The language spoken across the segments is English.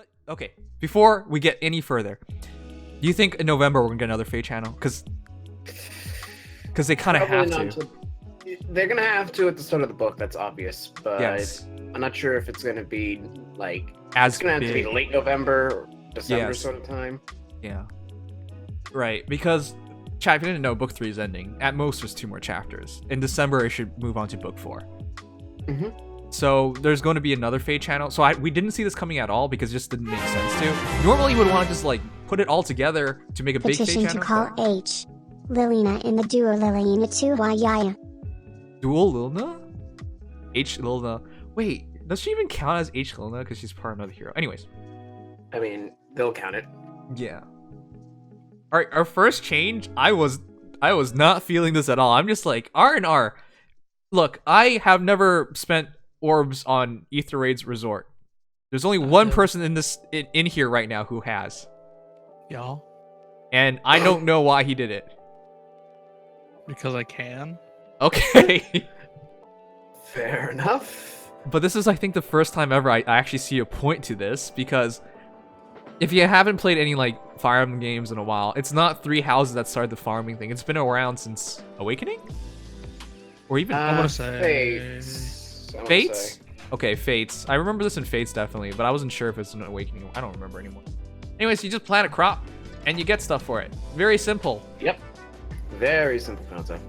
But okay, before we get any further, do you think in November we're gonna get another Feh Channel? Because they kind of have to. They're gonna have to at the start of the book. That's obvious, but Yes. I'm not sure if it's gonna be like As it's gonna have to be big. late November, or December Yes. sort of time. Yeah. Right, because chat, if you didn't know, book 3 is ending. At most, there's 2 more chapters. In December, it should move on to book 4. Mm-hmm. So there's going to be another Feh Channel. So we didn't see this coming at all because it just didn't make sense to. Normally, you would want to just like put it all together to make a big Feh Petition Channel. to call H. Lilina in the duo Lilina 2 Yaya. Dual Lilna? H Lilna. Wait, does she even count as H Lilna because she's part of another hero? Anyways. I mean, they'll count it. Yeah. Alright, our first change, I was not feeling this at all. I'm just like, R&R. Look, I have never spent orbs on Aether Resort. There's only one person in here right now who has. Y'all? And I don't know why he did it. Because I can. Okay. Fair enough. But this is, I think, the first time ever I actually see a point to this, because if you haven't played any like Fire Emblem games in a while, it's not 3 houses that started the farming thing. It's been around since Awakening? Or even I want to say... Fates? Okay, Fates. I remember this in Fates definitely, but I wasn't sure if it's an Awakening. I don't remember anymore. Anyways, you just plant a crop and you get stuff for it. Very simple. Yep. Very simple concept.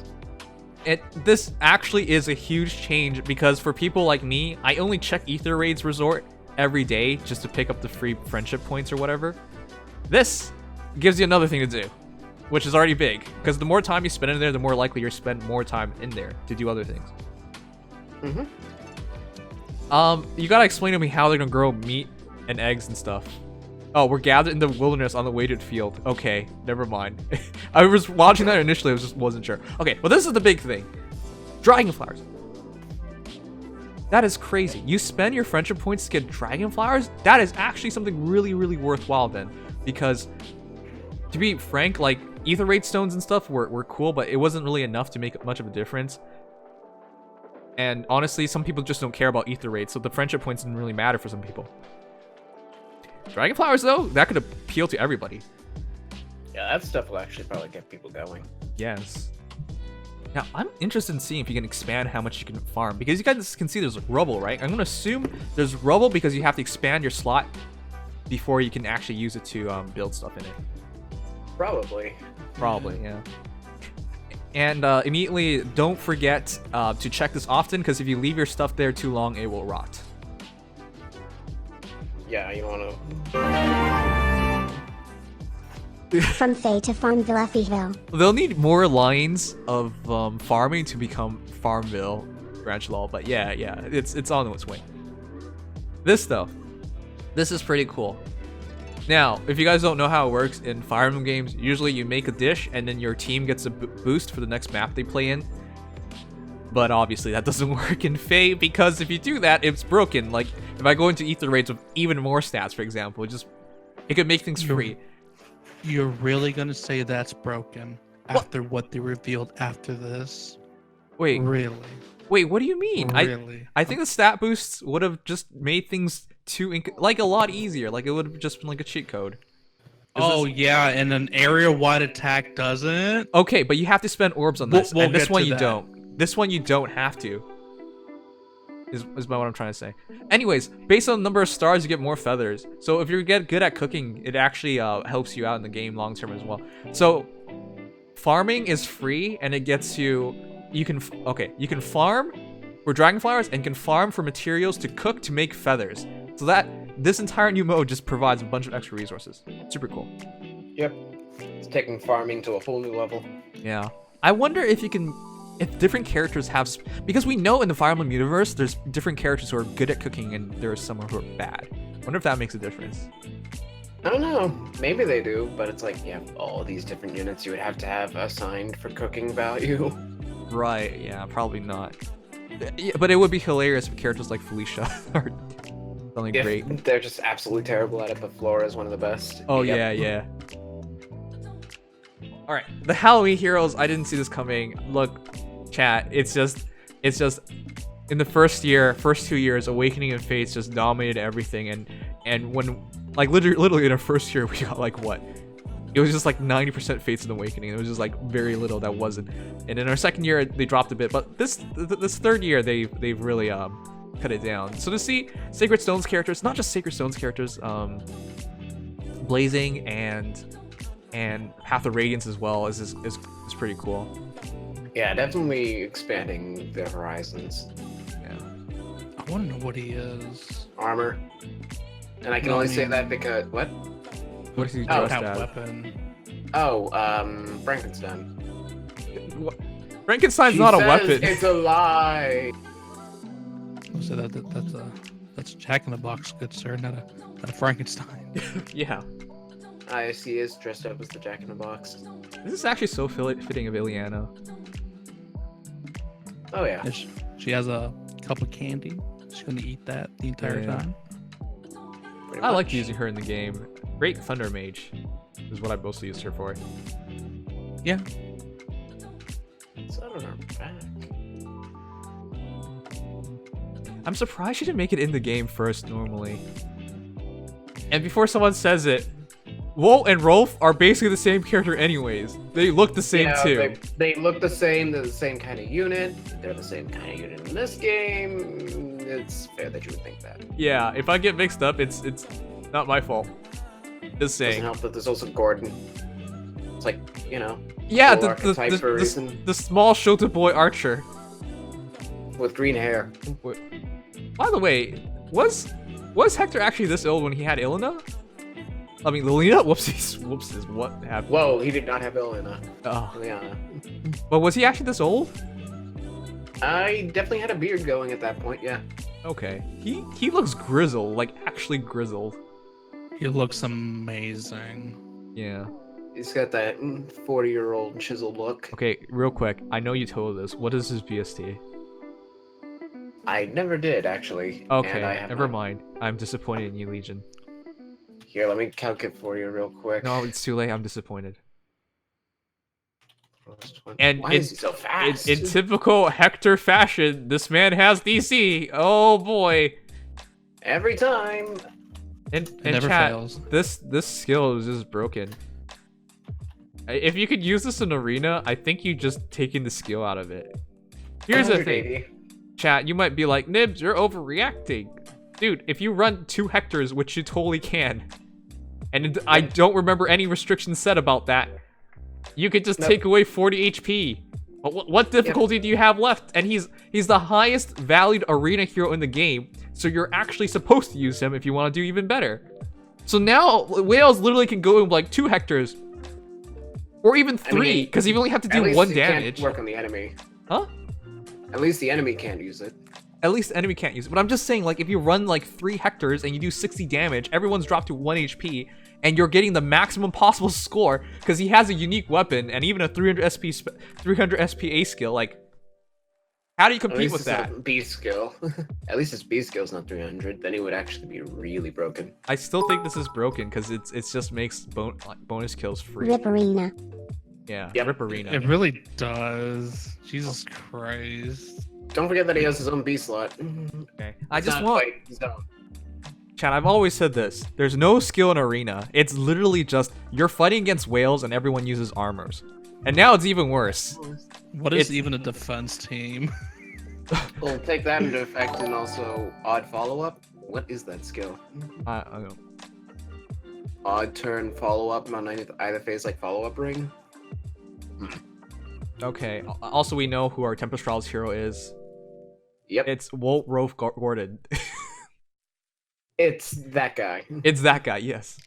This actually is a huge change because for people like me, I only check Aether Resort every day just to pick up the free friendship points or whatever. This gives you another thing to do, which is already big, because the more time you spend in there, the more likely you're to spend more time in there to do other things. Mm-hmm. You gotta explain to me how they're gonna grow meat and eggs and stuff. Oh, we're gathered in the wilderness on the weighted field. Okay, never mind. I was watching that initially, I wasn't sure. Okay, well this is the big thing. Dragonflowers. That is crazy. You spend your friendship points to get dragonflowers? That is actually something really, really worthwhile then. Because, to be frank, like, Aether stones and stuff were cool, but it wasn't really enough to make much of a difference. And honestly, some people just don't care about Aether so the friendship points didn't really matter for some people. Dragonflowers, though, that could appeal to everybody. Yeah, that stuff will actually probably get people going. Yes. Now, I'm interested in seeing if you can expand how much you can farm, because you guys can see there's rubble, right? I'm going to assume there's rubble because you have to expand your slot before you can actually use it to build stuff in it. Probably. Probably, yeah. And immediately, don't forget to check this often, because if you leave your stuff there too long, it will rot. Yeah, you want to... From Feh to Farmville Effyville. They'll need more lines of farming to become Farmville Branch Law, but yeah, it's on its way. This though, this is pretty cool. Now, if you guys don't know how it works in Fire Emblem games, usually you make a dish and then your team gets a boost for the next map they play in. But obviously that doesn't work in Feh, because if you do that, it's broken. Like if I go into Aether with even more stats, for example, it could make things free. You're really gonna say that's broken after what they revealed after this? Wait, really? Wait, what do you mean? Really? I think the stat boosts would have just made things like a lot easier. Like it would have just been like a cheat code. Oh yeah, and an area-wide attack doesn't. Okay, but you have to spend orbs on this, We'll and this get one to you that. don't. This one you don't have to. Is what I'm trying to say. Anyways, based on the number of stars, you get more feathers. So if you get good at cooking, it actually helps you out in the game long term as well. So farming is free, and it gets you. You can farm for dragonflowers and can farm for materials to cook to make feathers. So that this entire new mode just provides a bunch of extra resources. Super cool. Yep. It's taking farming to a whole new level. Yeah. I wonder if you can. If different characters have, because we know in the Fire Emblem universe, there's different characters who are good at cooking and there are some who are bad. I wonder if that makes a difference. I don't know. Maybe they do, but it's like you have all these different units you would have to have assigned for cooking value. Right, yeah, probably not. Yeah, but it would be hilarious if characters like Felicia are something great. They're just absolutely terrible at it, but Flora is one of the best. Oh, Yep. yeah. Alright, the Halloween Heroes, I didn't see this coming. Look, chat, it's just in the first 2 years, Awakening and Fates just dominated everything, and when Like literally in our first year, we got like what? It was just like 90% Fates and Awakening. It was just like very little that wasn't. And in our second year, they dropped a bit. But this third year, they've really cut it down. So to see Sacred Stones characters, not just Sacred Stones characters, Blazing and Path of Radiance as well is pretty cool. Yeah, definitely expanding their horizons. Yeah. I want to know what he is. Armor. And I can only say that because what? What is he Oh, dressed That as? weapon. Oh, Frankenstein. What? Frankenstein's She not a says weapon. It's a lie. So that's a Jack in the Box, good sir, not a Frankenstein. Yeah. I see. Is dressed up as the Jack in the Box. This is actually so fitting of Ileana. Oh yeah. And she has a cup of candy. She's gonna eat that the entire Yeah. time. Pretty I like much. using her in the game. Great Thunder Mage is what I mostly used her for. Yeah. So I don't know. Back. I'm surprised she didn't make it in the game first normally. And before someone says it, Wolt and Rolf are basically the same character anyways. They look the same Yeah, too. They look the same. They're the same kind of unit. They're the same kind of unit in this game. It's fair that you would think that. Yeah, if I get mixed up, it's not my fault. Just Doesn't saying. help that there's also Gordon. It's like, you know, Yeah, cool archetype for a reason. the small Shota boy archer. with green hair. By the way, was Hector actually this old when he had Ilina? I mean, Lilina? Whoopsies. Whoopsies. What happened? Whoa, he did not have Elena. Oh. Liana. But was he actually this old? I definitely had a beard going at that point, yeah. Okay. He looks grizzled, like actually grizzled. He looks amazing. Yeah. He's got that 40-year-old chiseled look. Okay, real quick. I know you told us. What is his BST? I never did, actually. Okay, and I have never not. mind. I'm disappointed in you, Legion. Here, let me calculate for you real quick. No, it's too late. I'm disappointed. Why And is he so fast? In typical Hector fashion, this man has DC. Oh boy. Every time. And Never chat, fails. this skill is just broken. If you could use this in arena, I think you just taking the skill out of it. Here's the thing, 180. chat. You might be like, Nims, you're overreacting, dude. If you run 2 Hectors, which you totally can, and I don't remember any restrictions set about that, you could just Nope. take away 40 HP. What difficulty do you have left? And he's the highest valued arena hero in the game, so you're actually supposed to use him if you want to do even better. So now Wales literally can go in like 2 Hectors, or even 3, because you only have to At do least 1 he can't damage. work on the enemy. Huh? At least the enemy can't use it. At least the enemy can't use it. But I'm just saying, like, if you run like 3 Hectors and you do 60 damage, everyone's dropped to 1 HP, and you're getting the maximum possible score because he has a unique weapon and even a 300 SPA skill. Like, how do you At compete least with it's that? not B skill. At least his B skill's not 300. Then he would actually be really broken. I still think this is broken because it just makes bonus kills free. Rip Arena. Yeah, Yep. Rip Arena. It really does. Jesus Christ. Don't forget that he has his own B slot. Okay. I It's just not want, quite his own. Chad, I've always said this. There's no skill in arena. It's literally just you're fighting against whales and everyone uses armors. And now it's even worse. What is It's- even a defense team? We'll take that into effect and also odd follow-up. What is that skill? I don't know. Odd turn follow-up on either phase like follow-up ring? Okay. Also, we know who our Tempest Trials hero is. Yep. It's Wolt Rolf Gordon. It's that guy. It's that guy, yes.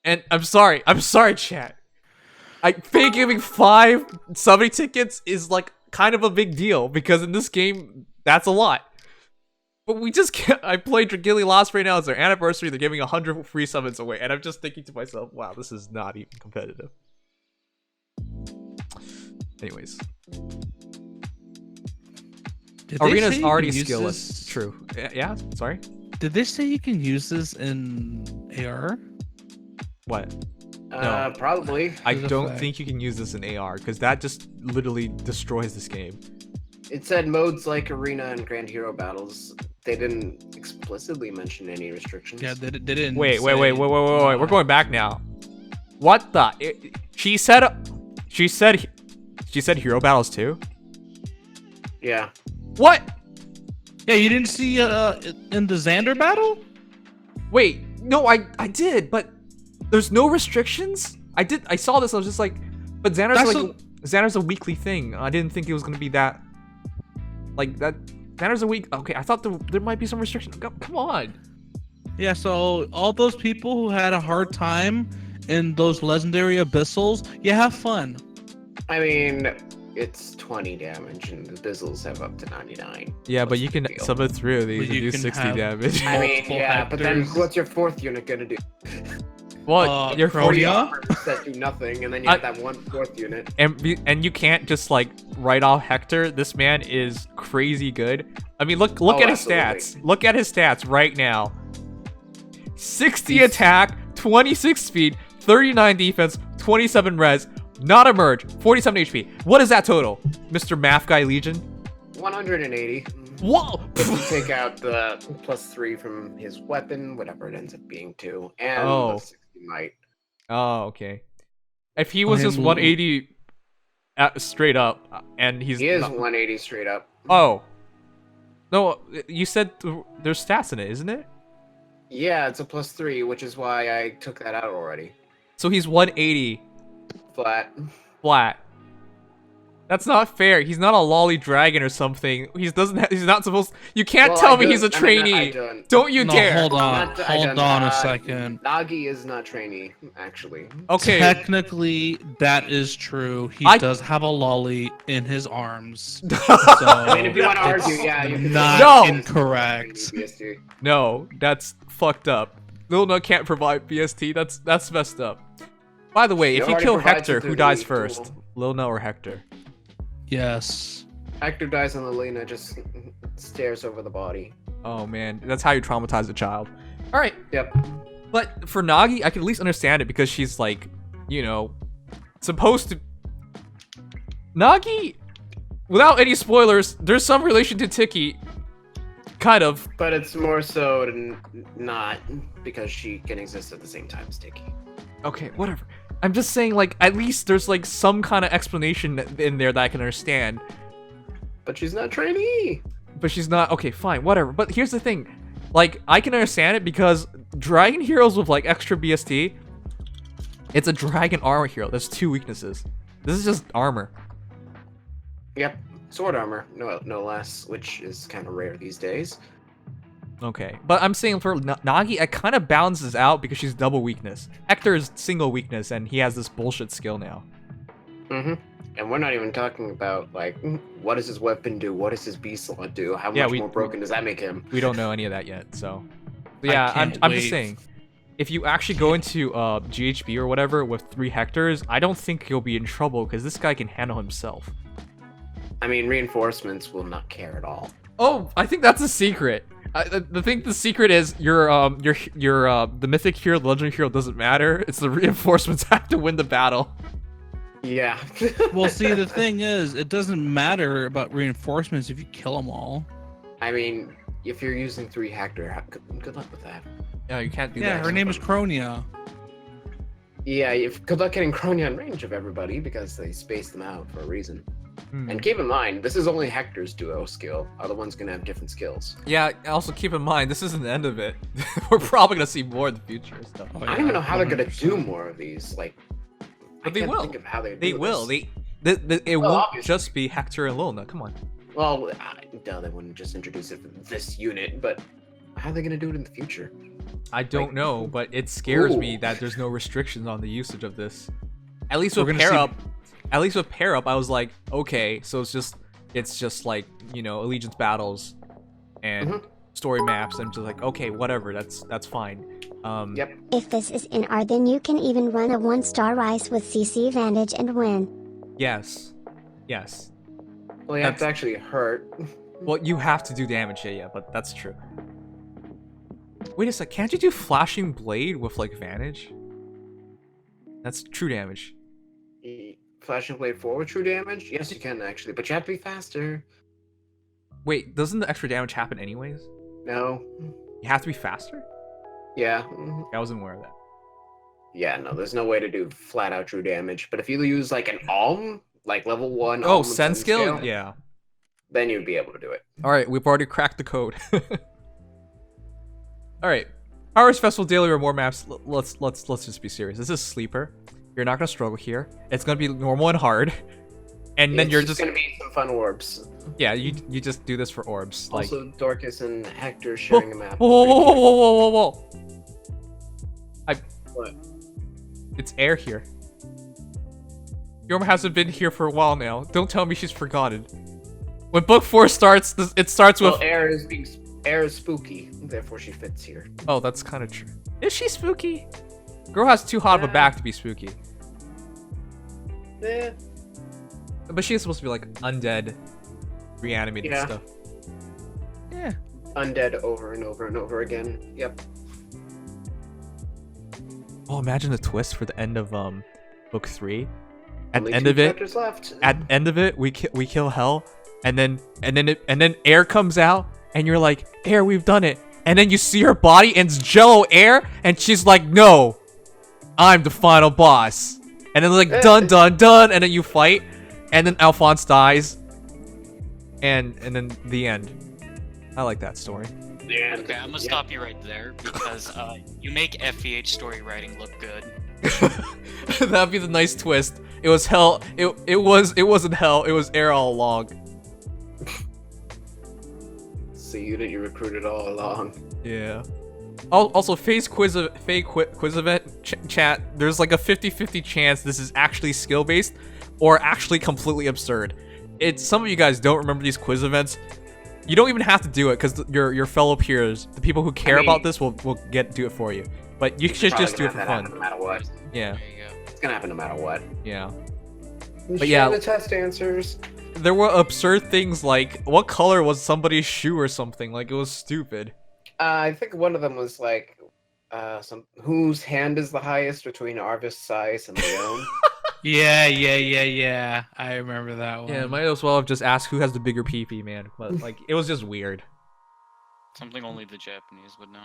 And I'm sorry, chat. Fake giving 5 subby tickets is like kind of a big deal because in this game, that's a lot. But we just can't. I played Dragili Lost right now. It's their anniversary. They're giving 100 free summons away, and I'm just thinking to myself, wow, this is not even competitive. Anyways, Did they say Arena's you already can use skillless. this- True. Yeah. Sorry. Did they say you can use this in AR? What? Probably. I As a don't fact. think you can use this in AR because that just literally destroys this game. It said modes like Arena and Grand Hero battles They didn't explicitly mention any restrictions. Yeah, they didn't. Wait. say- We're going back now. What the? She said hero battles too. Yeah. What? Yeah, you didn't see in the Xander battle? Wait, no, I did, but there's no restrictions. I saw this. I was just like, but Xander's a weekly thing. I didn't think it was gonna be that. Like that. Xander's a week. Okay, I thought there might be some restrictions. Come on. Yeah, so all those people who had a hard time in those legendary abyssals, you have fun. I mean, it's 20 damage, and the Bizzles have up to 99. Yeah, but you can sub it through these But and you do can 60 have damage. I mean, Multiple yeah, but then Hectors. what's your 4th unit gonna do? Well, you're Cronia? That do nothing, and then you have that 1/4 unit. and you can't just like write off Hector. This man is crazy good. I mean, look at his absolutely. stats. Look at his stats right now. 60 attack, 26 speed, 39 defense, 27 res, not a merge, 47 HP. What is that total, Mr. Math Guy Legion? 180. Whoa! If you take out the +3 from his weapon, whatever it ends up being too, and Oh. the 60 might. Oh, okay. If he was just 180 straight up, and he's He is not- 180 straight up. Oh. No, you said there's stats in it, isn't it? Yeah, it's a +3, which is why I took that out already. So he's 180 Flat. flat. That's not fair. He's not a lolly dragon or something. He's not supposed. You can't Well, tell I me don't- he's a I mean, trainee. I don't. Don't you No, dare. hold on. Not- I Hold don't- on a second. Nagi is not trainee, actually. Okay. Technically, that is true. He I- does have a lolly in his arms. I mean, if you want to it's argue, yeah, you can. not No! incorrect. BST. No, that's fucked up. Lil Nut can't provide BST. That's messed up. By the way, He if you already kill provides Hector, it who through dies the first? tool. Lil Nut or Hector? Yes. Hector dies and Lelena just stares over the body. Oh man, that's how you traumatize a child. All right, Yep. but for Nagi, I can at least understand it because she's like, you know, supposed to. Nagi, without any spoilers, there's some relation to Tiki, kind of. But it's more so than not because she can exist at the same time as Tiki. Okay, whatever. I'm just saying, like, at least there's like some kind of explanation in there that I can understand. But she's not trainee. But she's not. Okay, fine, whatever. But here's the thing, like, I can understand it because dragon heroes with like extra BST, it's a dragon armor hero. There's 2 weaknesses. This is just armor. Yep. Sword armor, no less, which is kind of rare these days. Okay, but I'm saying for Nagi, it kind of balances out because she's double weakness. Hector is single weakness, and he has this bullshit skill now. Mm-hmm. And we're not even talking about, like, what does his weapon do? What does his beast slot do? How Yeah, much more broken does that make him? We don't know any of that yet, so. But I yeah, can't I'm just wait. saying, if you actually go into GHB or whatever with 3 Hectors, I don't think you'll be in trouble because this guy can handle himself. I mean, reinforcements will not care at all. Oh, I think that's a secret. The secret is the mythic hero, the legendary hero doesn't matter. It's the reinforcements have to win the battle. Yeah. Well, see, the thing is, it doesn't matter about reinforcements if you kill them all. I mean, if you're using 3 Hector, good luck with that. Yeah, you can't do Yeah, that. her name is Cronia. Yeah, good luck getting Cronia in range of everybody because they spaced them out for a reason. Hmm. And keep in mind, this is only Hector's duo skill. Other one's gonna have different skills. Yeah, also keep in mind, this isn't the end of it. We're probably gonna see more in the future and stuff. Oh, I don't even know how they're gonna 100%. do more of these. Like, But I they can't will. think of how they They do will. this. It Well, won't obviously. just be Hector and Lilna. Come on. Well, duh, they wouldn't just introduce it for this unit, but how are they gonna do it in the future? I don't know, but it scares me Ooh. that there's no restrictions on the usage of this. At least We're with gonna pair see- up. At least with pair up, I was like, okay, so it's just like, you know, allegiance battles and Mhm. story maps. I'm just like, okay, whatever, that's fine. Yep. If this is in R, then you can even run a 1-star rise with CC advantage and win. Yes. Yes. Well, you have That's- to actually hurt. Well, you have to do damage, yeah, but that's true. Wait a sec, can't you do flashing blade with like Vantage? That's true damage. Flashing blade forward true damage? Yes, you can actually, but you have to be faster. Wait, doesn't the extra damage happen anyways? No. You have to be faster? Yeah. I wasn't aware of that. Yeah, no, there's no way to do flat out true damage. But if you use like an Alm, like level 1 Oh, Alm with Sen skill? scale, Yeah. then you'd be able to do it. Alright, we've already cracked the code. Alright. Harvest Festival Daily or more maps. Let's just be serious. This is Sleeper. You're not gonna struggle here. It's gonna be normal and hard. And then you're just gonna be some fun orbs. yeah, you just do this for orbs. Also, Dorcas and Hector sharing a map. Whoa, whoa, whoa, whoa, whoa, whoa, whoa! What? It's air here. Yorma hasn't been here for a while now. Don't tell me she's forgotten. When book 4 starts, it starts with air is spooky, therefore she fits here. Oh, that's kind of true. Is she spooky? Girl has too hot of a back to be spooky. Yeah. But she's supposed to be like undead, reanimated stuff. Yeah. Undead over and over and over again. Yep. Oh, imagine the twist for the end of book 3. At Only the end 2 of it, chapters left. at the end of it, we kill Hell, and then air comes out, and you're like, air, we've done it. And then you see her body, and it's Jello air, and she's like, no, I'm the final boss. And then like dun dun dun, and then you fight, and then Alphonse dies, and then the end. I like that story. Yeah. Okay, I'm gonna stop you right there because you make FEH story writing look good. That'd be the nice twist. It was Hell. It wasn't Hell. It was air all along. So you recruited all along. Yeah. Also, Feh's quiz event chat. There's like a 50-50 chance this is actually skill based, or actually completely absurd. Some of you guys don't remember these quiz events. You don't even have to do it because your fellow peers, the people who care about this, will do it for you. But you should just do it for fun. No matter what. Yeah. There you go. It's gonna happen no matter what. Yeah. But yeah. the test answers. There were absurd things like what color was somebody's shoe or something. Like it was stupid. I think one of them was like, whose hand is the highest between Arvis, Sice, and Leon. Yeah. I remember that one. Yeah, might as well have just asked who has the bigger pee-pee, man. But like, it was just weird. Something only the Japanese would know.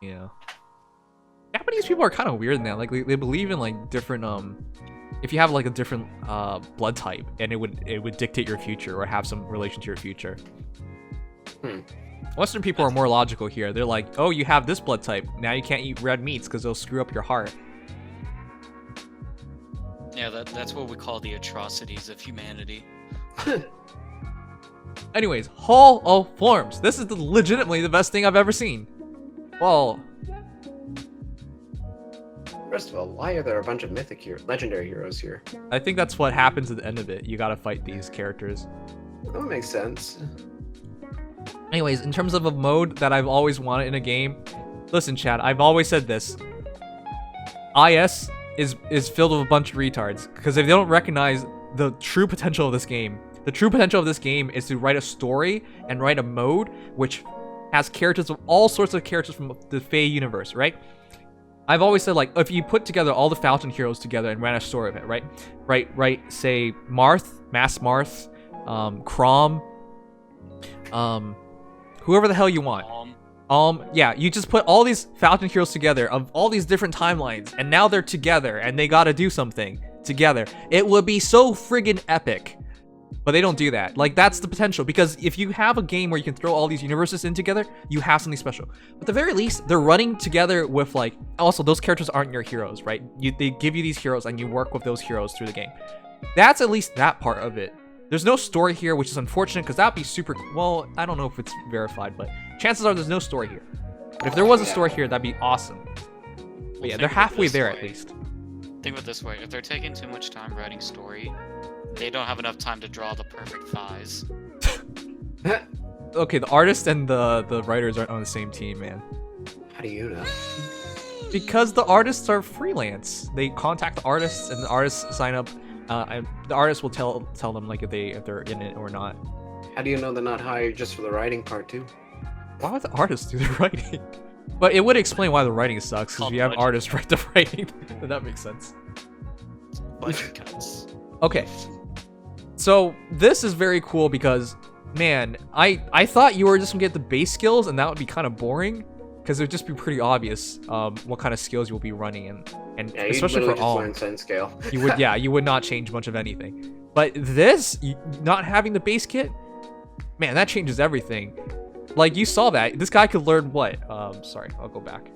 Yeah. Japanese people are kind of weird now. Like they believe in like different if you have like a different blood type, and it would dictate your future or have some relation to your future. Western people are more logical here. They're like, oh, you have this blood type. Now you can't eat red meats because they'll screw up your heart. Yeah, that's what we call the atrocities of humanity. Anyways, Hall of Forms. This is legitimately the best thing I've ever seen. Well, First of all, why are there a bunch of legendary heroes here? I think that's what happens at the end of it. You gotta fight these characters. That makes sense. Anyways, in terms of a mode that I've always wanted in a game, listen, Chad, I've always said this. IS is filled with a bunch of retards, because if they don't recognize the true potential of this game, the true potential of this game is to write a story and write a mode which has characters of all sorts of characters from the Feh universe, right? I've always said, like, if you put together all the Falcon heroes together and ran a story of it, right? Say Marth, Mass Marth, Crom, whoever the hell you want. Yeah, you just put all these Falcon heroes together of all these different timelines, and now they're together, and they gotta do something together. It would be so friggin' epic. But they don't do that. Like, that's the potential, because if you have a game where you can throw all these universes in together, you have something special. But at the very least, they're running together with, like, also, those characters aren't your heroes, right? They give you these heroes, and you work with those heroes through the game. That's at least that part of it. There's no story here, which is unfortunate, because that'd be super... Well, I don't know if it's verified, but chances are there's no story here. But if there was a story here, that'd be awesome. But yeah, they're halfway there, at least. Think of it this way. If they're taking too much time writing story, they don't have enough time to draw the perfect thighs. Okay, the artist and the writers aren't on the same team, man. How do you know? Because the artists are freelance. They contact the artists, and the artists sign up. And the artists will tell them like if they're in it or not. How do you know they're not hired just for the writing part too? Why would the artists do the writing? But it would explain why the writing sucks. Because if you have artists write the writing, then that makes sense. Budget cuts. Okay. So this is very cool because man, I thought you were just gonna get the base skills and that would be kind of boring, because it would just be pretty obvious what kind of skills you'll be running, and Yeah, especially you'd for just all. learn Sun Scale. You would not change much of anything. But this, not having the base kit, man, that changes everything. Like, you saw that. This guy could learn what? Sorry, I'll go back.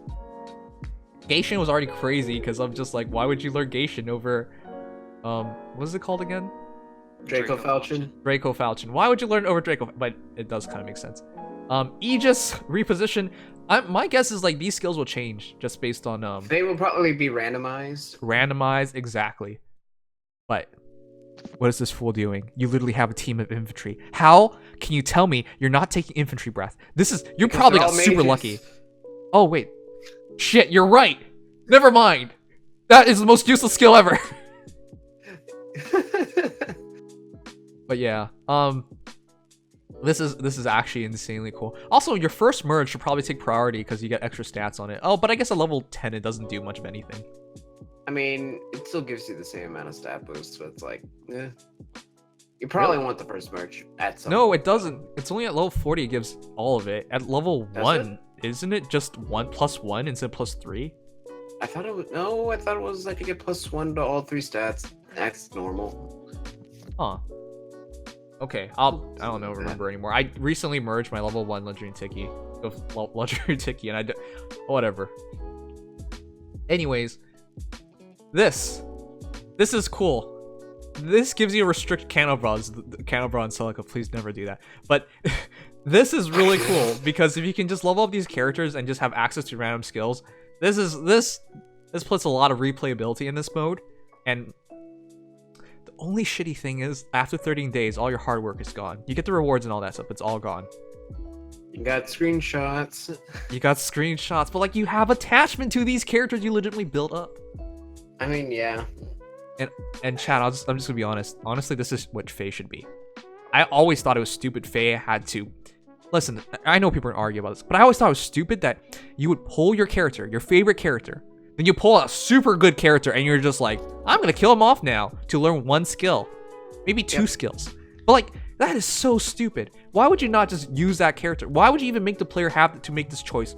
Gaishin was already crazy, because I'm just like, why would you learn Gaishin over, what is it called again? Draco Falchion. Draco Falchion. Why would you learn over Draco? But it does kind of make sense. Aegis, reposition. My guess is, like, these skills will change just based on, They will probably be randomized. Randomized, exactly. But what is this fool doing? You literally have a team of infantry. How can you tell me you're not taking infantry breath? You're Because probably they're got all super mages. lucky. Oh, wait. Shit, you're right. Never mind. That is the most useless skill ever. But yeah, this is actually insanely cool. Also, your first merge should probably take priority because you get extra stats on it. Oh, but I guess at level 10 it doesn't do much of anything. I mean, it still gives you the same amount of stat boost, so it's like, eh. You probably want the first merch at some No, point. it doesn't. It's only at level 40 it gives all of it. At level Does 1, isn't it just 1 plus 1 instead of plus 3? I thought it was no. I thought it was like you get +1 to all 3 stats. That's normal. Huh. Okay, I don't know, remember anymore. I recently merged my level 1 legendary Tiki with legendary Tiki, and whatever. Anyways, this is cool. This gives you a restrict Canobras. Canobra and Celica, please never do that. But this is really cool because if you can just level up these characters and just have access to random skills, this puts a lot of replayability in this mode. And the only shitty thing is, after 13 days, all your hard work is gone. You get the rewards and all that stuff, it's all gone. You got screenshots. You got screenshots, but like you have attachment to these characters you legitimately built up. I mean, yeah. And Chad, I'm just gonna be honest. Honestly, this is what Feh should be. I always thought it was stupid Feh had to... Listen, I know people are gonna argue about this, but I always thought it was stupid that you would pull your character, your favorite character, then you pull a super good character and you're just like, I'm gonna kill him off now to learn one skill. Maybe two skills. But like, that is so stupid. Why would you not just use that character? Why would you even make the player have to make this choice?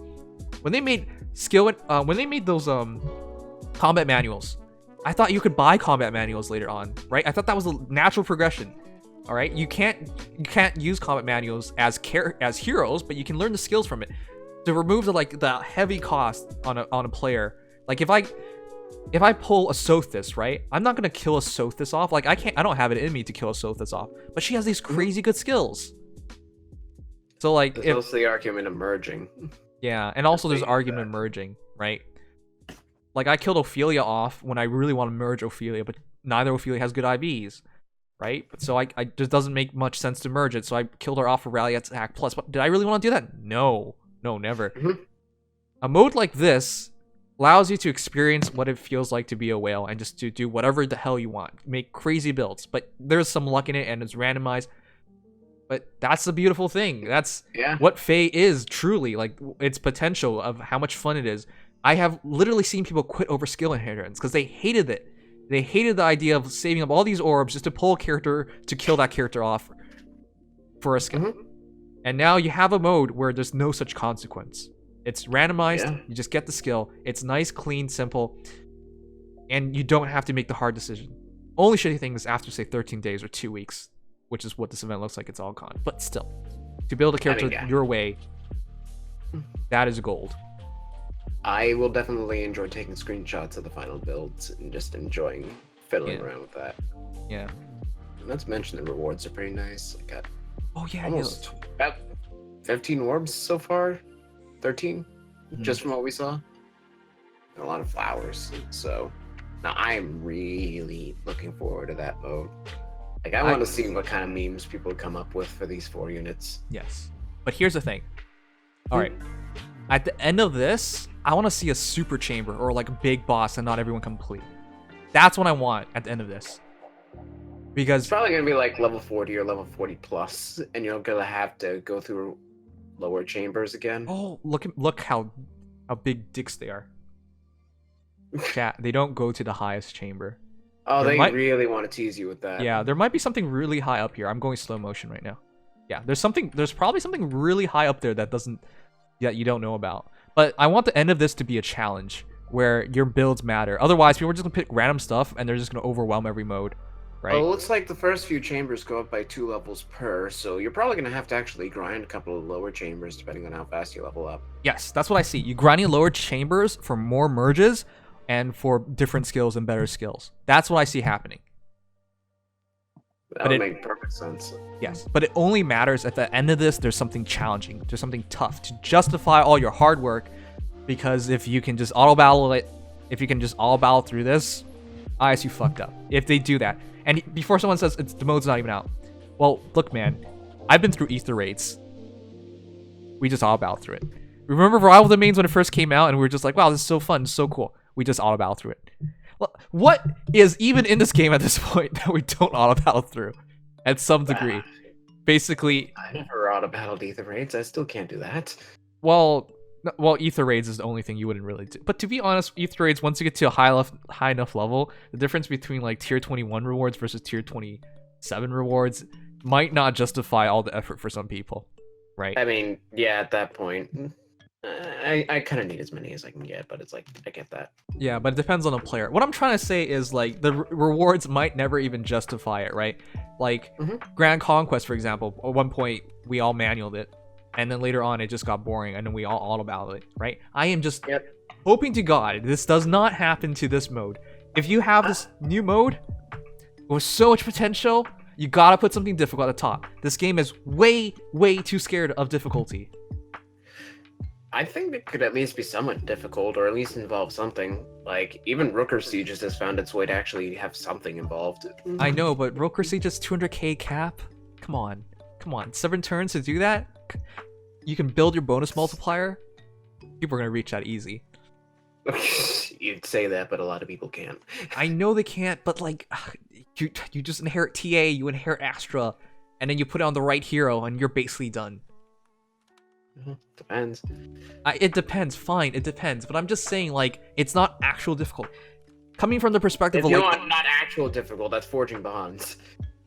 When they made when they made those combat manuals, I thought you could buy combat manuals later on, right? I thought that was a natural progression. All right, you can't use combat manuals as heroes, but you can learn the skills from it to remove the heavy cost on a player. Like if I pull a Sothis, right? I'm not gonna kill a Sothis off. Like I don't have it in me to kill a Sothis off, but she has these crazy good skills. So like, There's also the argument of merging. Yeah, and also there's That's argument merging, right? Like I killed Ophelia off when I really want to merge Ophelia, but neither Ophelia has good IVs, right? So I just doesn't make much sense to merge it. So I killed her off for Rally Attack Plus. But did I really want to do that? No, never. A mode like this allows you to experience what it feels like to be a whale and just to do whatever the hell you want. Make crazy builds, but there's some luck in it and it's randomized. But that's the beautiful thing. That's what Feh is truly, like its potential of how much fun it is. I have literally seen people quit over skill inheritance because they hated it. They hated the idea of saving up all these orbs just to pull a character to kill that character off for a skill. And now you have a mode where there's no such consequence. It's randomized, you just get the skill. It's nice, clean, simple, and you don't have to make the hard decision. Only shitty thing is after, say, 13 days or 2 weeks, which is what this event looks like, it's all gone. But still, to build a character your way, that is gold. I will definitely enjoy taking screenshots of the final builds and just enjoying fiddling around with that. Yeah. Not to mention the rewards are pretty nice. I got almost about 15 orbs so far. 13, just from what we saw. And a lot of flowers. So now I'm really looking forward to that mode. Like I want to see what kind of memes people come up with for these 4 units. Yes. But here's the thing. All right. At the end of this, I want to see a super chamber or like a big boss and not everyone complete. That's what I want at the end of this. Because it's probably going to be like level 40 or level 40 plus, and you're going to have to go through lower chambers again. Oh, look how big dicks they are. Chat, they don't go to the highest chamber. Oh, they really want to tease you with that. Yeah, there might be something really high up here. I'm going slow motion right now. Yeah, there's probably something really high up there that you don't know about. But I want the end of this to be a challenge where your builds matter. Otherwise, people are just gonna pick random stuff and they're just gonna overwhelm every mode, right? Well, it looks like the first few chambers go up by 2 levels per, so you're probably gonna have to actually grind a couple of lower chambers depending on how fast you level up. Yes, that's what I see. You grinding lower chambers for more merges and for different skills and better skills. That's what I see happening. That would make perfect sense. Yes, but it only matters at the end of this. There's something challenging. There's something tough to justify all your hard work. Because if you can just auto battle it, if you can just auto battle through this, ISU fucked up. If they do that, and before someone says the mode's not even out, well, look, man, I've been through Aether Raids. We just auto battle through it. Remember Rival Domains when it first came out, and we were just like, wow, this is so fun, so cool. We just auto battle through it. Well, what is even in this game at this point that we don't auto battle through, at some degree? Basically, I never auto battled Aether Raids. I still can't do that. Well, Aether Raids is the only thing you wouldn't really do. But to be honest, Aether Raids, once you get to a high enough level, the difference between like tier 21 rewards versus tier 27 rewards might not justify all the effort for some people, right? I mean, yeah, at that point, I kind of need as many as I can get, but it's like, I get that. Yeah, but it depends on the player. What I'm trying to say is like the rewards might never even justify it, right? Like Grand Conquest, for example, at one point we all manualed it. And then later on, it just got boring, and then we all auto battled it, right? I am just hoping to God this does not happen to this mode. If you have this new mode with so much potential, you gotta put something difficult at the top. This game is way, way too scared of difficulty. I think it could at least be somewhat difficult, or at least involve something. Like, even Rooker Sieges has found its way to actually have something involved. I know, but Rooker Siege is 200k cap? Come on. 7 turns to do that? You can build your bonus multiplier? People are gonna reach that easy. You'd say that, but a lot of people can't. I know they can't, but like, you just inherit TA, you inherit Astra, and then you put it on the right hero, and you're basically done. Depends. It depends, fine, it depends. But I'm just saying, like, it's not actual difficult. Coming from the perspective of like... not actual difficult, that's Forging Bonds.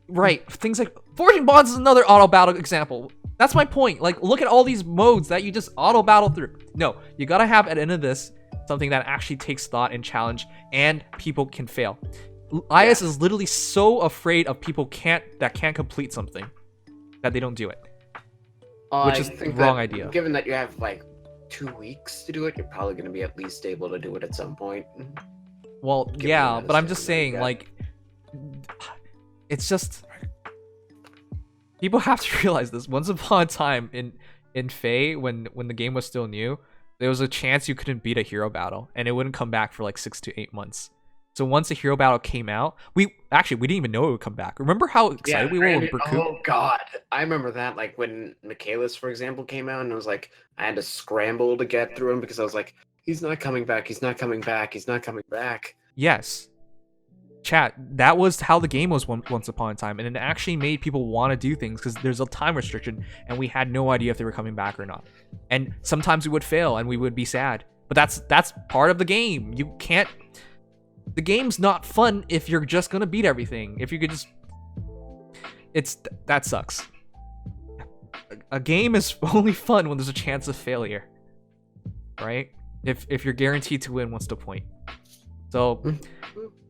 Right, things like... Forging Bonds is another auto battle example. That's my point. Like, look at all these modes that you just auto battle through. No, you gotta have at the end of this something that actually takes thought and challenge, and people can fail. IS is literally so afraid of people that can't complete something that they don't do it. Which is the wrong idea. Given that you have like 2 weeks to do it, you're probably going to be at least able to do it at some point. Well, yeah, but I'm just saying, like, it's just... People have to realize this. Once upon a time in Feh, when the game was still new, there was a chance you couldn't beat a hero battle, and it wouldn't come back for like 6 to 8 months. So once the hero battle came out, we didn't even know it would come back. Remember how excited we were when Berkut? Oh god, I remember that. Like when Michaelis, for example, came out, and it was like I had to scramble to get through him because I was like, he's not coming back, he's not coming back, he's not coming back. Yes. Chat, that was how the game was once upon a time, and it actually made people want to do things because there's a time restriction, and we had no idea if they were coming back or not. And sometimes we would fail, and we would be sad. But that's part of the game. You can't... The game's not fun if you're just gonna beat everything. If you could just... That sucks. A game is only fun when there's a chance of failure. Right? If you're guaranteed to win, what's the point? So...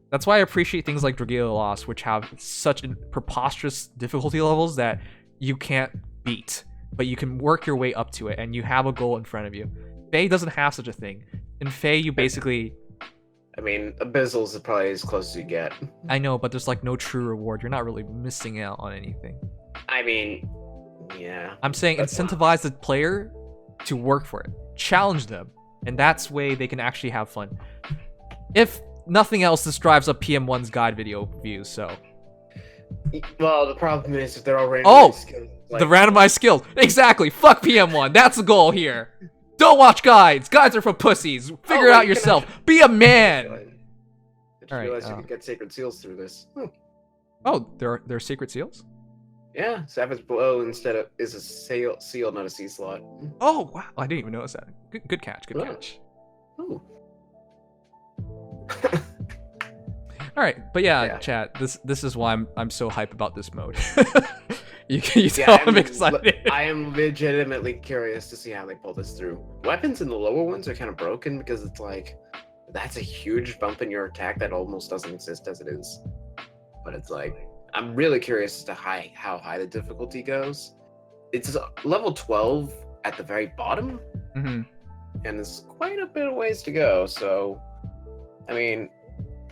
That's why I appreciate things like Dragalia Lost, which have such preposterous difficulty levels that you can't beat, but you can work your way up to it, and you have a goal in front of you. Feh doesn't have such a thing. In Feh, you basically... I mean, Abyssals is probably as close as you get. I know, but there's like no true reward. You're not really missing out on anything. I mean, yeah. I'm saying incentivize the player to work for it. Challenge them, and that's way they can actually have fun. If nothing else, this drives up PM1's guide video views, so... Well, the problem is if they're all randomized skills... Like... the randomized skills! Exactly! Fuck PM1! That's the goal here! Don't watch guides! Guides are for pussies! Figure it out yourself! Be a man! Did you realize you could get sacred seals through this? Oh, there are sacred seals? Yeah, Savage Blow is a seal, not a sea slot. Oh, wow! I didn't even notice that. Good catch, good catch. Ooh. All right, but yeah, chat. This is why I'm so hype about this mode. You tell I'm excited. I am legitimately curious to see how they pull this through. Weapons in the lower ones are kind of broken because it's like, that's a huge bump in your attack that almost doesn't exist as it is. But it's like, I'm really curious as to how high the difficulty goes. It's level 12 at the very bottom, and there's quite a bit of ways to go. So, I mean,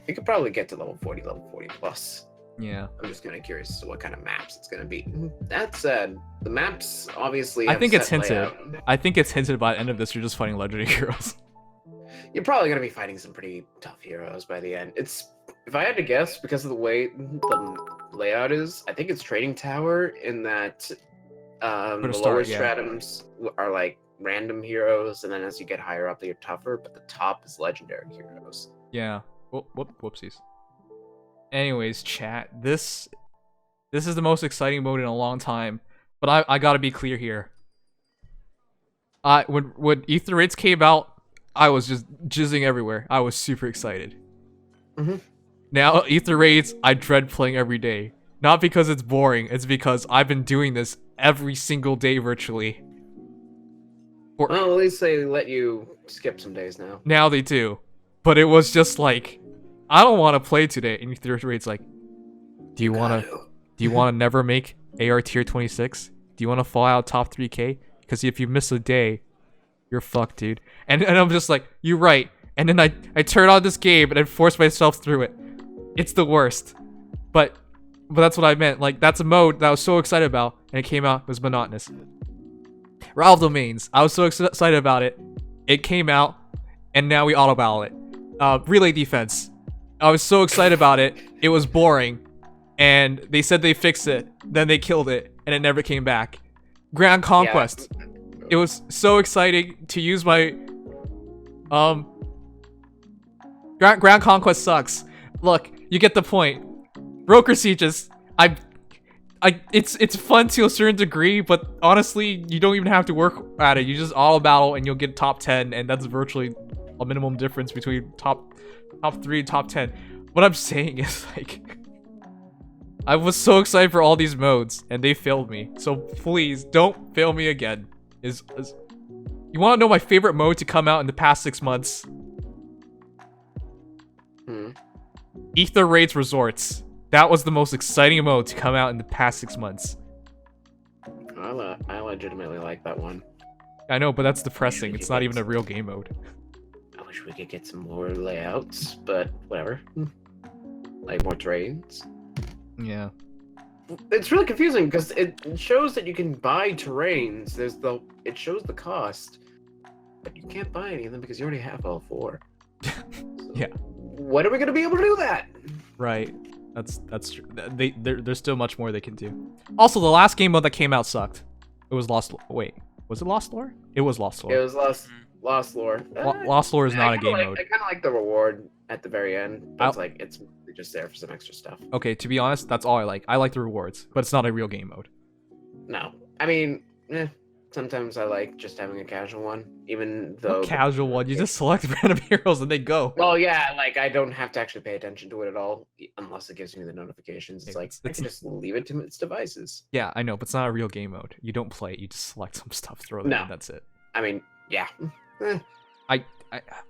you could probably get to level 40 plus. Yeah. I'm just kind of curious as to what kind of maps it's going to be. That said, the maps obviously I think it's hinted. I think it's hinted by the end of this, you're just fighting legendary heroes. You're probably going to be fighting some pretty tough heroes by the end. It's, if I had to guess, because of the way the layout is, I think it's Trading Tower in that the lower stratums are like random heroes, and then as you get higher up, they're tougher, but the top is legendary heroes. Yeah. Whoopsies. Anyways, chat, this is the most exciting mode in a long time, but I gotta be clear here. When Aether Resorts came out, I was just jizzing everywhere. I was super excited. Now, Aether Resorts, I dread playing every day. Not because it's boring, it's because I've been doing this every single day virtually. Well, at least they let you skip some days now. Now they do. But it was just like, I don't want to play today. And Aether Resorts like, do you want to never make AR tier 26? Do you want to fall out top 3k? Because if you miss a day, you're fucked, dude. And I'm just like, you're right. And then I turn on this game and I force myself through it. It's the worst. But that's what I meant. Like, that's a mode that I was so excited about, and it came out, it was monotonous. Rival Domains, I was so excited about it. It came out, and now we auto battle it. Relay Defense, I was so excited about it. It was boring, and they said they fixed it. Then they killed it, and it never came back. Grand Conquest. Yeah. It was so exciting to use my Grand Conquest sucks. Look, you get the point. Broker Sieges, it's fun to a certain degree, but honestly, you don't even have to work at it. You just auto battle and you'll get top 10, and that's virtually a minimum difference between top 3 and top 10. What I'm saying is, like, I was so excited for all these modes, and they failed me. So please don't fail me again. You want to know my favorite mode to come out in the past 6 months? Aether Resorts. That was the most exciting mode to come out in the past 6 months. I legitimately like that one. I know, but that's depressing. It's not even a real game mode. I wish we could get some more layouts, but whatever. Like more terrains. Yeah. It's really confusing because it shows that you can buy terrains. It shows the cost, but you can't buy any of them because you already have all 4. So, yeah. When are we gonna be able to do that? Right. That's true. There's still much more they can do. Also, the last game mode that came out sucked. It was Lost. Wait, was it Lost Lore? It was Lost Lore. It was Lost Lore. Lost Lore is not a game mode. I kind of like the reward at the very end. But it's like it's just there for some extra stuff. Okay, to be honest, that's all I like. I like the rewards, but it's not a real game mode. No, I mean, sometimes I like just having a casual one, even though casual one. You just select random heroes and they go. Well, yeah, like I don't have to actually pay attention to it at all unless it gives me the notifications. It's like I can just leave it to its devices. Yeah, I know, but it's not a real game mode. You don't play it. You just select some stuff, throw it in. That's it. I mean, yeah.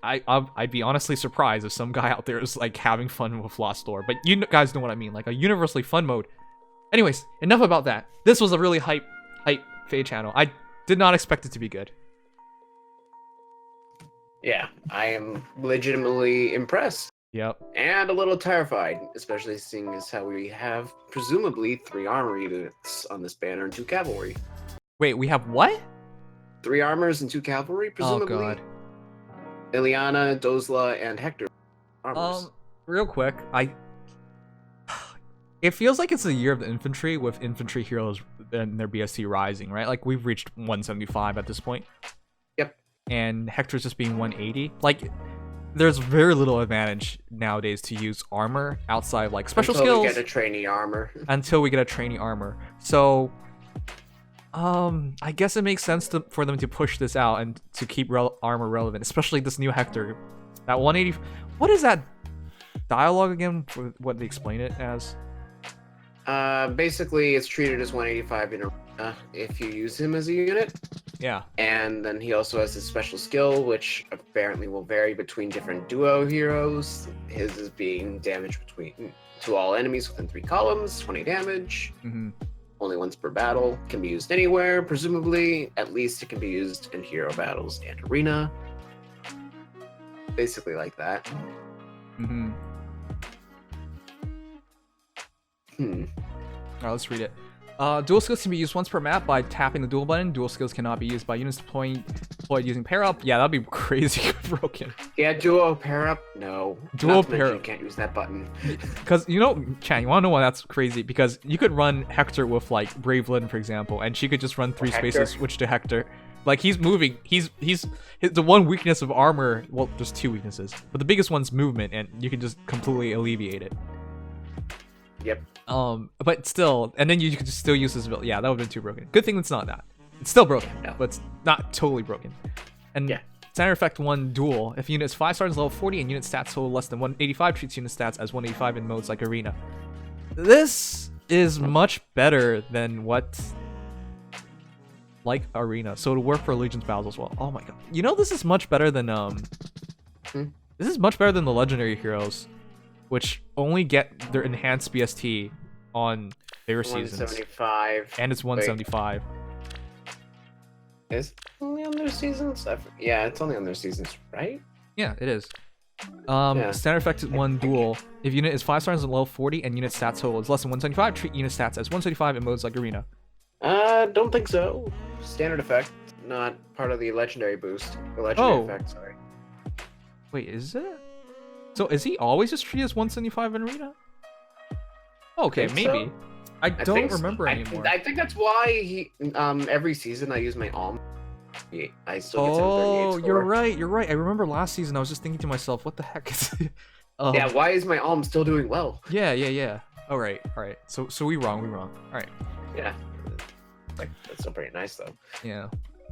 I'd be honestly surprised if some guy out there is like having fun with Lost Lore, but you guys know what I mean, like a universally fun mode. Anyways, enough about that. This was a really hype Feh Channel. I did not expect it to be good. Yeah, I am legitimately impressed. Yep. And a little terrified, especially seeing as how we have presumably 3 armor units on this banner and 2 cavalry. Wait, we have what? 3 armors and 2 cavalry, presumably. Oh god. Ileana, Dozla, and Hector armors. Real quick, it feels like it's the year of the infantry with infantry heroes and their BSC rising, right? Like we've reached 175 at this point. Yep. And Hector's just being 180. Like there's very little advantage nowadays to use armor outside like special skills. Until we get a trainee armor. Until we get a trainee armor. So I guess it makes sense for them to push this out and to keep armor relevant, especially this new Hector. That 180. What is that dialogue again? For what they explain it as? Basically, it's treated as 185 in arena if you use him as a unit. Yeah. And then he also has his special skill, which apparently will vary between different duo heroes. His is being damage to all enemies within 3 columns, 20 damage. Only once per battle. Can be used anywhere, presumably. At least it can be used in hero battles and arena. Basically like that. Alright, let's read it. Dual skills can be used once per map by tapping the dual button. Dual skills cannot be used by units deployed using pair up. Yeah, that'd be crazy broken. Yeah, duo pair up? No. Dual pair up. You can't use that button. Because, you know, Chan, you want to know why that's crazy? Because you could run Hector with, like, Brave Lyn, for example, and she could just run 3 spaces, switch to Hector. Like, he's moving. The one weakness of armor, well, there's 2 weaknesses, but the biggest one's movement, and you can just completely alleviate it. Yep. But still, and then you could still use this ability. Yeah, that would have been too broken. Good thing it's not that. It's still broken, but it's not totally broken. And yeah. Standard effect 1 duel. If unit is 5 stars level 40 and unit stats total less than 185, treats unit stats as 185 in modes like arena. This is much better than what like arena, so it'll work for Legion's battles as well. Oh my god. You know, this is much better than this is much better than the legendary heroes, which only get their enhanced BST on their seasons. 175. And it's 175. Is it only on their seasons? Yeah, it's only on their seasons, right? Yeah, it is. Standard effect is 1 duel. If unit is 5 stars and level 40 and unit stats total is less than 175, treat unit stats as 175 in modes like arena. Don't think so. Standard effect, not part of the legendary boost. The legendary effect, sorry. Wait, is it? So is he always just treated as 175 in arena? Okay, maybe. So. I don't remember anymore. I think that's why he every season I use my Ampz. I still get 738 score. You're right. I remember last season I was just thinking to myself, what the heck is it? Yeah, why is my Ampz still doing well? Yeah. All right. So we wrong. All right. Yeah. That's still pretty nice though. Yeah.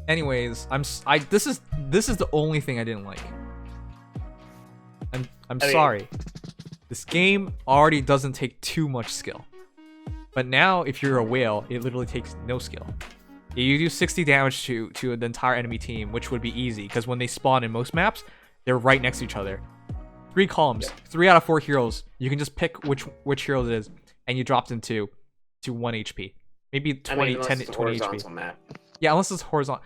Anyways, this is the only thing I didn't like. I'm sorry. This game already doesn't take too much skill. But now, if you're a whale, it literally takes no skill. You do 60 damage to the entire enemy team, which would be easy, because when they spawn in most maps, they're right next to each other. 3 columns, 3 out of 4 heroes. You can just pick which heroes it is, and you drop them to 1 HP. Maybe 20 HP. Map. Yeah, unless it's horizontal.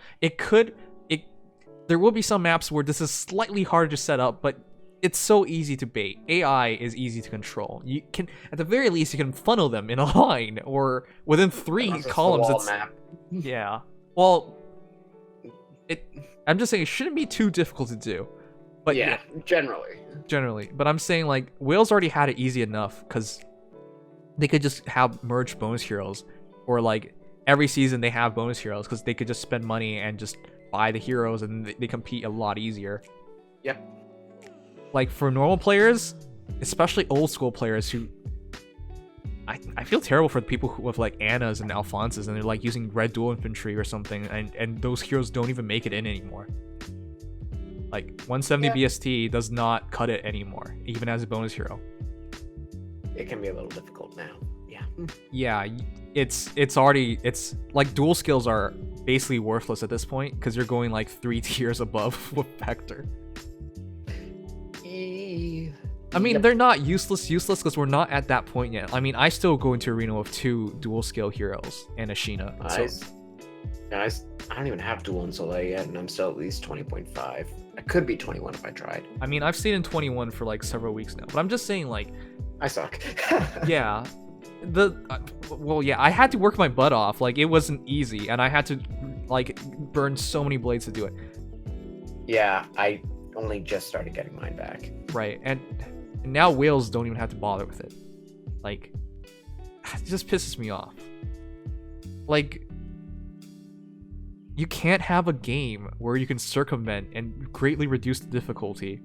There will be some maps where this is slightly harder to set up, but it's so easy to bait. AI is easy to control. You can, at the very least, you can funnel them in a line or within 3 columns. Yeah. Well, I'm just saying it shouldn't be too difficult to do. But yeah, generally. But I'm saying like whales already had it easy enough because they could just have merged bonus heroes, or like every season they have bonus heroes because they could just spend money and just buy the heroes and they compete a lot easier. Yep. Like for normal players, especially old school players who I feel terrible for the people who have like Annas and Alphonses and they're like using red dual infantry or something, and those heroes don't even make it in anymore. Like 170 BST does not cut it anymore, even as a bonus hero. It can be a little difficult now. Yeah. Yeah, it's like dual skills are basically worthless at this point because you're going like 3 tiers above with Hector. I mean, they're not useless because we're not at that point yet. I mean, I still go into arena with 2 dual skill heroes and a Sheena. Guys, I don't even have dual and Soleil yet, and I'm still at least 20.5. I could be 21 if I tried. I mean, I've stayed in 21 for like several weeks now, but I'm just saying, like, I suck. Yeah, I had to work my butt off. Like, it wasn't easy, and I had to like burn so many blades to do it. Yeah, I only just started getting mine back. Right, and now whales don't even have to bother with it. Like, it just pisses me off. Like, you can't have a game where you can circumvent and greatly reduce the difficulty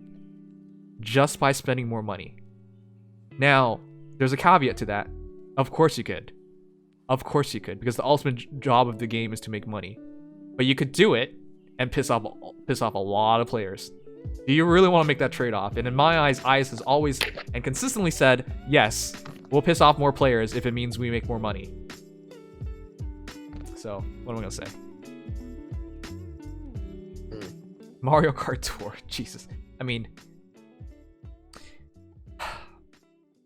just by spending more money. Now, there's a caveat to that. Of course you could. Of course you could, because the ultimate job of the game is to make money. But you could do it and piss off a lot of players. Do you really want to make that trade-off? And in my eyes, IS has always and consistently said, yes, We'll piss off more players if it means we make more money. So, what am I gonna say? Mario Kart Tour, Jesus. I mean,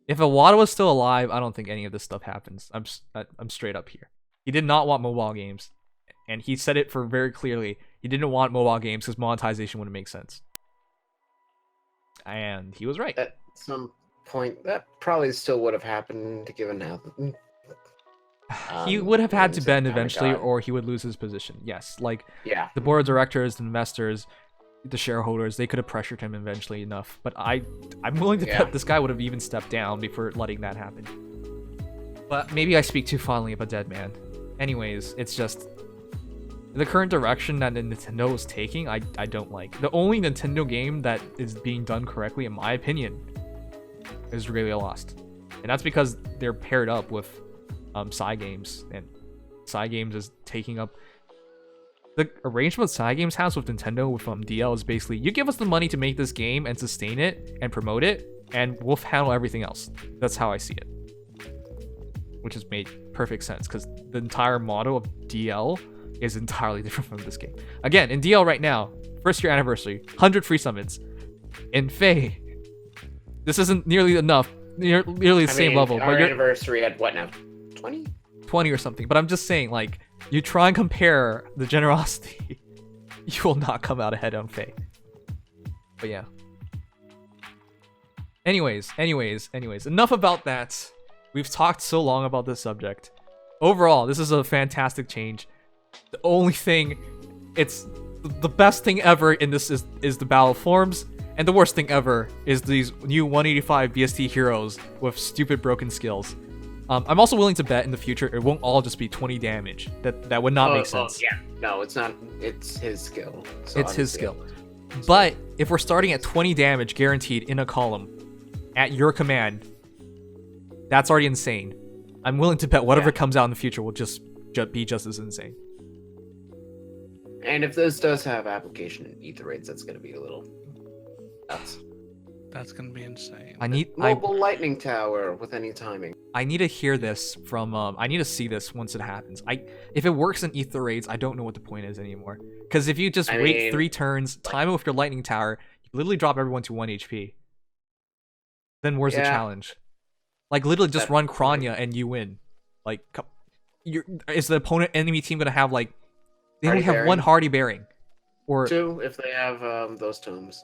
if Iwata was still alive, I don't think any of this stuff happens. I'm straight up here. He did not want mobile games, and he said it for very clearly. He didn't want mobile games because monetization wouldn't make sense. And he was right. At some point, that probably still would have happened, given how. He would have had to bend eventually, or he would lose his position. Yes, like the board of directors, the investors, the shareholders, they could have pressured him eventually enough. But I'm willing to bet this guy would have even stepped down before letting that happen. But maybe I speak too fondly of a dead man. Anyways, it's just the current direction that Nintendo is taking, I don't like. The only Nintendo game that is being done correctly, in my opinion, is really Lost. And that's because they're paired up with Cygames, and Cygames is taking up the arrangement Cygames has with Nintendo with DL is basically, you give us the money to make this game and sustain it and promote it, and we'll handle everything else. That's how I see it, which has made perfect sense because the entire model of DL is entirely different from this game. Again, in DL right now, first year anniversary, 100 free summons. In Feh, this isn't nearly enough, nearly the same level. Our anniversary at what now? 20? 20 or something. But I'm just saying, like, you try and compare the generosity, you will not come out ahead on Feh. But yeah. Anyways, enough about that. We've talked so long about this subject. Overall, this is a fantastic change. The only thing, it's the best thing ever in this is the battle forms, and the worst thing ever is these new 185 BST heroes with stupid broken skills. I'm also willing to bet in the future it won't all just be 20 damage. That would not make sense. Yeah, no, it's not. It's his skill. So it's his skill. But if we're starting at 20 damage guaranteed in a column, at your command, that's already insane. I'm willing to bet whatever comes out in the future will just be just as insane. And if this does have application in Aether Resorts, that's going to be a little nuts. That's going to be insane. I need mobile lightning tower with any timing. I need to hear this from I need to see this once it happens. If it works in Aether Raids, I don't know what the point is anymore. Because if you just wait 3 turns, time it with your lightning tower, you literally drop everyone to 1 HP. Then where's the challenge? Like literally just run Kranya and you win. Like is the opponent enemy team gonna have like they only have 1 Hardy Bearing? Or 2 if they have those tomes.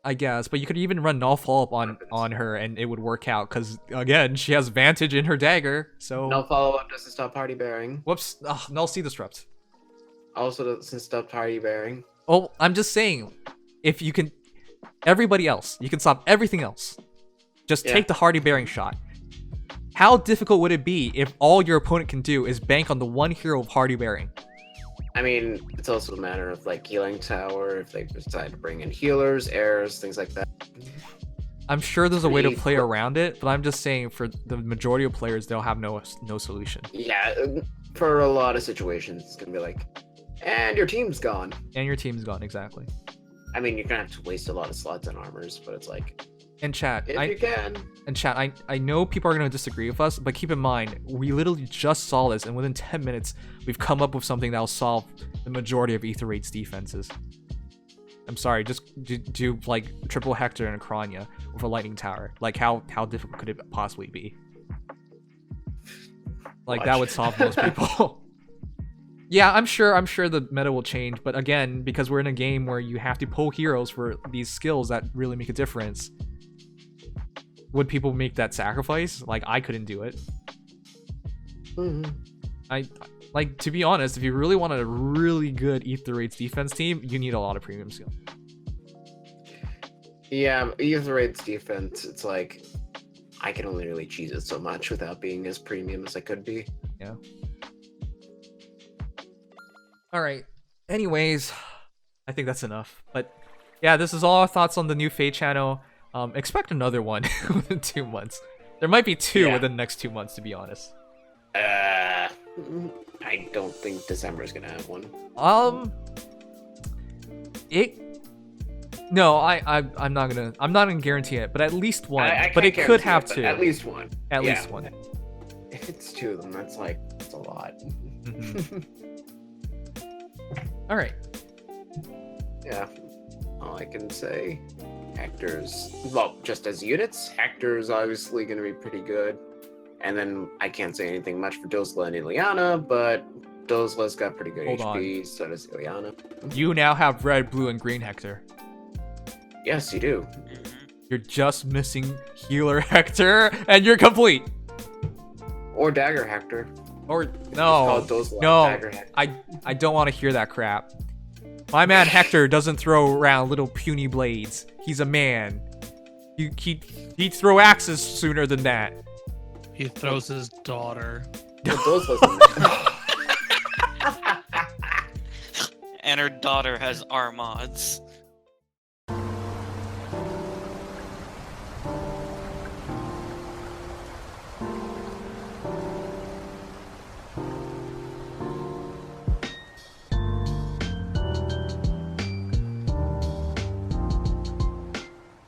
I guess, but you could even run Null Follow-Up on her and it would work out, because, again, she has Vantage in her dagger, so... Null Follow-Up doesn't stop Hardy Bearing. Whoops, Null Sea Disrupt. Also doesn't stop Hardy Bearing. Oh, I'm just saying, if you can... Everybody else, you can stop everything else. Just take the Hardy Bearing shot. How difficult would it be if all your opponent can do is bank on the 1 hero of Hardy Bearing? I mean, it's also a matter of like healing tower, if they decide to bring in healers, heirs, things like that. I'm sure there's a way to play around it, but I'm just saying for the majority of players, they'll have no solution. Yeah, for a lot of situations, it's gonna be like, and your team's gone. And your team's gone, exactly. I mean, you're gonna have to waste a lot of slots on armors, but it's like... And chat, if you can. And chat, I know people are going to disagree with us, but keep in mind, we literally just saw this, and within 10 minutes, we've come up with something that will solve the majority of Aether Resorts defenses. I'm sorry, just do like triple Hector and a Kranya with a lightning tower. Like, how difficult could it possibly be? Like, that would solve most people. Yeah, I'm sure the meta will change, but again, because we're in a game where you have to pull heroes for these skills that really make a difference, would people make that sacrifice? Like, I couldn't do it. Like, to be honest, if you really wanted a really good Aether Resorts defense team, you need a lot of premium skill. Yeah, Aether Resorts defense, it's like, I can only really cheese it so much without being as premium as I could be. Yeah. Alright. Anyways, I think that's enough. But yeah, this is all our thoughts on the new Feh Channel. Expect another one within 2 months. There might be 2 within the next 2 months, to be honest. I don't think December is gonna have one. No, I'm not gonna guarantee it, but at least one. I But it can't could guarantee have but two. At least one. At Yeah. least one. If it's two of them, that's a lot. Mhm. All right. Yeah. All I can say, Hector's, well, just as units, Hector's obviously going to be pretty good. And then I can't say anything much for Dozla and Ileana, but Dozla's got pretty good Hold HP, so does Ileana. You now have red, blue, and green Hector. Yes, you do. You're just missing healer Hector, and you're complete. Or Dagger Hector. Or Just no, call it Dozla, no, Dagger Hector. I don't want to hear that crap. My man Hector doesn't throw around little puny blades. He's a man. He'd throw axes sooner than that. He throws his daughter. But Dozla's And her daughter has R mods.